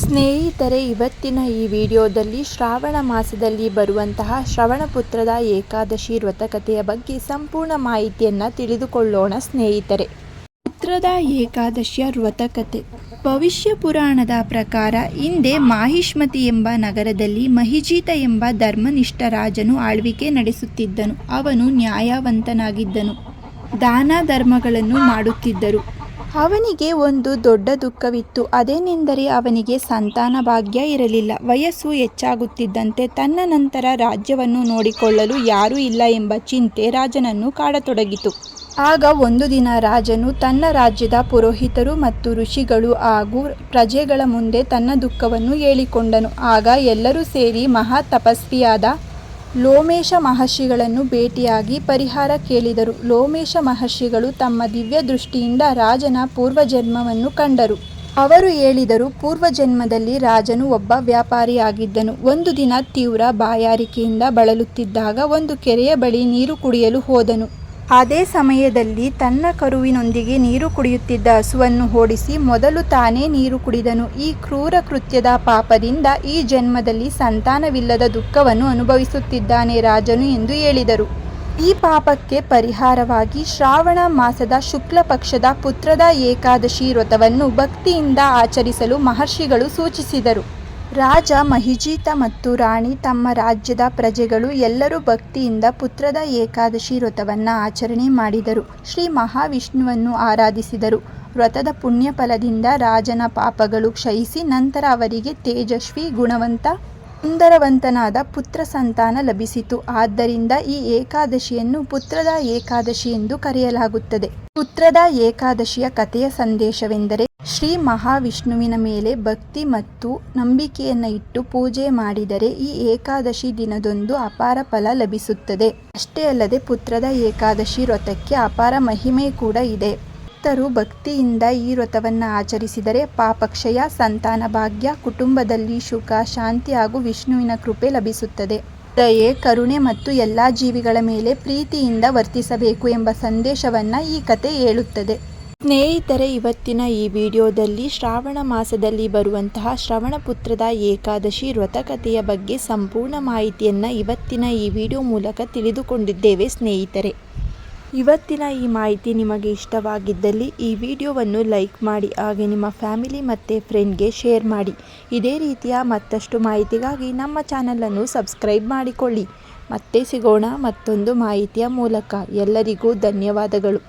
ಸ್ನೇಹಿತರೆ, ಇವತ್ತಿನ ಈ ವಿಡಿಯೋದಲ್ಲಿ ಶ್ರಾವಣ ಮಾಸದಲ್ಲಿ ಬರುವಂತಹ ಶ್ರವಣಪುತ್ರದ ಏಕಾದಶಿ ವ್ರತಕಥೆಯ ಬಗ್ಗೆ ಸಂಪೂರ್ಣ ಮಾಹಿತಿಯನ್ನು ತಿಳಿದುಕೊಳ್ಳೋಣ. ಸ್ನೇಹಿತರೆ, ಪುತ್ರದ ಏಕಾದಶಿಯ ವ್ರತಕಥೆ. ಭವಿಷ್ಯ ಪುರಾಣದ ಪ್ರಕಾರ ಹಿಂದೆ ಮಾಹಿಷ್ಮತಿ ಎಂಬ ನಗರದಲ್ಲಿ ಮಹಿಜೀತ ಎಂಬ ಧರ್ಮನಿಷ್ಠ ರಾಜನು ಆಳ್ವಿಕೆ ನಡೆಸುತ್ತಿದ್ದನು. ಅವನು ನ್ಯಾಯವಂತನಾಗಿದ್ದನು, ದಾನ ಧರ್ಮಗಳನ್ನು ಮಾಡುತ್ತಿದ್ದರು. ಅವನಿಗೆ ಒಂದು ದೊಡ್ಡ ದುಃಖವಿತ್ತು. ಅದೇನೆಂದರೆ ಅವನಿಗೆ ಸಂತಾನ ಭಾಗ್ಯ ಇರಲಿಲ್ಲ. ವಯಸ್ಸು ಹೆಚ್ಚಾಗುತ್ತಿದ್ದಂತೆ ತನ್ನ ನಂತರ ರಾಜ್ಯವನ್ನು ನೋಡಿಕೊಳ್ಳಲು ಯಾರೂ ಇಲ್ಲ ಎಂಬ ಚಿಂತೆ ರಾಜನನ್ನು ಕಾಡತೊಡಗಿತು. ಆಗ ಒಂದು ದಿನ ರಾಜನು ತನ್ನ ರಾಜ್ಯದ ಪುರೋಹಿತರು ಮತ್ತು ಋಷಿಗಳು ಹಾಗೂ ಪ್ರಜೆಗಳ ಮುಂದೆ ತನ್ನ ದುಃಖವನ್ನು ಹೇಳಿಕೊಂಡನು. ಆಗ ಎಲ್ಲರೂ ಸೇರಿ ಮಹಾ ತಪಸ್ವಿಯಾದ ಲೋಮೇಶ ಮಹರ್ಷಿಗಳನ್ನು ಭೇಟಿಯಾಗಿ ಪರಿಹಾರ ಕೇಳಿದರು. ಲೋಮೇಶ ಮಹರ್ಷಿಗಳು ತಮ್ಮ ದಿವ್ಯ ದೃಷ್ಟಿಯಿಂದ ರಾಜನ ಪೂರ್ವಜನ್ಮವನ್ನು ಕಂಡರು. ಅವರು ಹೇಳಿದರು, ಪೂರ್ವಜನ್ಮದಲ್ಲಿ ರಾಜನು ಒಬ್ಬ ವ್ಯಾಪಾರಿಯಾಗಿದ್ದನು. ಒಂದು ದಿನ ತೀವ್ರ ಬಾಯಾರಿಕೆಯಿಂದ ಬಳಲುತ್ತಿದ್ದಾಗ ಒಂದು ಕೆರೆಯ ಬಳಿ ನೀರು ಕುಡಿಯಲು ಹೋದನು. ಅದೇ ಸಮಯದಲ್ಲಿ ತನ್ನ ಕರುವಿನೊಂದಿಗೆ ನೀರು ಕುಡಿಯುತ್ತಿದ್ದ ಹಸುವನ್ನು ಓಡಿಸಿ ಮೊದಲು ತಾನೇ ನೀರು ಕುಡಿದನು. ಈ ಕ್ರೂರ ಕೃತ್ಯದ ಪಾಪದಿಂದ ಈ ಜನ್ಮದಲ್ಲಿ ಸಂತಾನವಿಲ್ಲದ ದುಃಖವನ್ನು ಅನುಭವಿಸುತ್ತಿದ್ದಾನೆ ರಾಜನು ಎಂದು ಹೇಳಿದರು. ಈ ಪಾಪಕ್ಕೆ ಪರಿಹಾರವಾಗಿ ಶ್ರಾವಣ ಮಾಸದ ಶುಕ್ಲ ಪಕ್ಷದ ಪುತ್ರದ ಏಕಾದಶಿ ವ್ರತವನ್ನು ಭಕ್ತಿಯಿಂದ ಆಚರಿಸಲು ಮಹರ್ಷಿಗಳು ಸೂಚಿಸಿದರು. ರಾಜ ಮಹಿಜೀತ ಮತ್ತು ರಾಣಿ ತಮ್ಮ ರಾಜ್ಯದ ಪ್ರಜೆಗಳು ಎಲ್ಲರೂ ಭಕ್ತಿಯಿಂದ ಪುತ್ರದ ಏಕಾದಶಿ ವ್ರತವನ್ನು ಆಚರಣೆ ಮಾಡಿದರು. ಶ್ರೀ ಮಹಾವಿಷ್ಣುವನ್ನು ಆರಾಧಿಸಿದರು. ವ್ರತದ ಪುಣ್ಯ ಫಲದಿಂದ ರಾಜನ ಪಾಪಗಳು ಕ್ಷಯಿಸಿ ನಂತರ ಅವರಿಗೆ ತೇಜಸ್ವಿ, ಗುಣವಂತ, ಸುಂದರವಂತನಾದ ಪುತ್ರ ಸಂತಾನ ಲಭಿಸಿತು. ಆದ್ದರಿಂದ ಈ ಏಕಾದಶಿಯನ್ನು ಪುತ್ರದ ಏಕಾದಶಿ ಎಂದು ಕರೆಯಲಾಗುತ್ತದೆ. ಪುತ್ರದ ಏಕಾದಶಿಯ ಕಥೆಯ ಸಂದೇಶವೆಂದರೆ, ಶ್ರೀ ಮಹಾವಿಷ್ಣುವಿನ ಮೇಲೆ ಭಕ್ತಿ ಮತ್ತು ನಂಬಿಕೆಯನ್ನು ಇಟ್ಟು ಪೂಜೆ ಮಾಡಿದರೆ ಈ ಏಕಾದಶಿ ದಿನದಂದು ಅಪಾರ ಫಲ ಲಭಿಸುತ್ತದೆ. ಅಷ್ಟೇ ಅಲ್ಲದೆ ಪುತ್ರದ ಏಕಾದಶಿ ವ್ರತಕ್ಕೆ ಅಪಾರ ಮಹಿಮೆ ಕೂಡ ಇದೆ. ಭಕ್ತರು ಭಕ್ತಿಯಿಂದ ಈ ವ್ರತವನ್ನು ಆಚರಿಸಿದರೆ ಪಾಪಕ್ಷಯ, ಸಂತಾನ ಭಾಗ್ಯ, ಕುಟುಂಬದಲ್ಲಿ ಸುಖ, ಶಾಂತಿ ಹಾಗೂ ವಿಷ್ಣುವಿನ ಕೃಪೆ ಲಭಿಸುತ್ತದೆ. ದಯೆ, ಕರುಣೆ ಮತ್ತು ಎಲ್ಲ ಜೀವಿಗಳ ಮೇಲೆ ಪ್ರೀತಿಯಿಂದ ವರ್ತಿಸಬೇಕು ಎಂಬ ಸಂದೇಶವನ್ನು ಈ ಕಥೆ ಹೇಳುತ್ತದೆ. ಸ್ನೇಹಿತರೆ, ಇವತ್ತಿನ ಈ ವಿಡಿಯೋದಲ್ಲಿ ಶ್ರಾವಣ ಮಾಸದಲ್ಲಿ ಬರುವಂತಹ ಶ್ರವಣಪುತ್ರದ ಏಕಾದಶಿ ವ್ರತಕಥೆಯ ಬಗ್ಗೆ ಸಂಪೂರ್ಣ ಮಾಹಿತಿಯನ್ನು ಇವತ್ತಿನ ಈ ವಿಡಿಯೋ ಮೂಲಕ ತಿಳಿದುಕೊಂಡಿದ್ದೇವೆ. ಸ್ನೇಹಿತರೆ, ಇವತ್ತಿನ ಈ ಮಾಹಿತಿ ನಿಮಗೆ ಇಷ್ಟವಾಗಿದ್ದಲ್ಲಿ ಈ ವಿಡಿಯೋವನ್ನು ಲೈಕ್ ಮಾಡಿ, ಹಾಗೆ ನಿಮ್ಮ ಫ್ಯಾಮಿಲಿ ಮತ್ತು ಫ್ರೆಂಡ್ಗೆ ಶೇರ್ ಮಾಡಿ. ಇದೇ ರೀತಿಯ ಮತ್ತಷ್ಟು ಮಾಹಿತಿಗಾಗಿ ನಮ್ಮ ಚಾನಲನ್ನು ಸಬ್ಸ್ಕ್ರೈಬ್ ಮಾಡಿಕೊಳ್ಳಿ. ಮತ್ತೆ ಸಿಗೋಣ ಮತ್ತೊಂದು ಮಾಹಿತಿಯ ಮೂಲಕ. ಎಲ್ಲರಿಗೂ ಧನ್ಯವಾದಗಳು.